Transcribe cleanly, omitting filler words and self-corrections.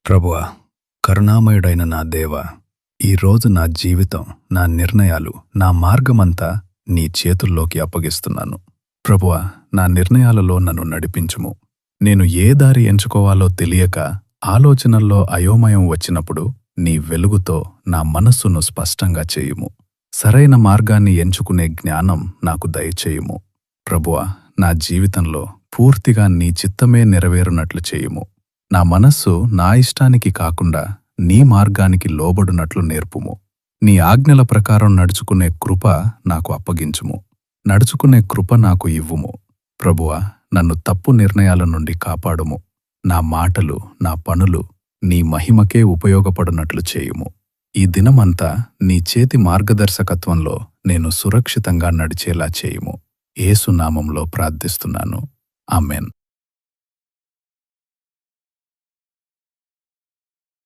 ప్రభువా, కరుణామయుడైన నా దేవా, ఈరోజు నా జీవితం, నా నిర్ణయాలు, నా మార్గమంతా నీ చేతుల్లోకి అప్పగిస్తున్నాను. ప్రభువా, నా నిర్ణయాలలో నన్ను నడిపించుము. నేను ఏ దారి ఎంచుకోవాలో తెలియక ఆలోచనల్లో అయోమయం వచ్చినప్పుడు నీ వెలుగుతో నా మనస్సును స్పష్టంగా చేయుము. సరైన మార్గాన్ని ఎంచుకునే జ్ఞానం నాకు దయచేయుము. ప్రభువా, నా జీవితంలో పూర్తిగా నీ చిత్తమే నెరవేరునట్లు చేయుము. నా మనస్సు నా ఇష్టానికి కాకుండా నీ మార్గానికి లోబడునట్లు నేర్పుము. నీ ఆజ్ఞల ప్రకారం నడుచుకునే కృప నాకు అప్పగించుము. నడుచుకునే కృప నాకు ఇవ్వుము. ప్రభువా, నన్ను తప్పు నిర్ణయాల నుండి కాపాడుము. నా మాటలు, నా పనులు నీ మహిమకే ఉపయోగపడునట్లు చేయుము. ఈ దినమంతా నీ చేతి మార్గదర్శకత్వంలో నేను సురక్షితంగా నడిచేలా చేయుము. యేసు నామంలో ప్రార్థిస్తున్నాను. ఆమేన్.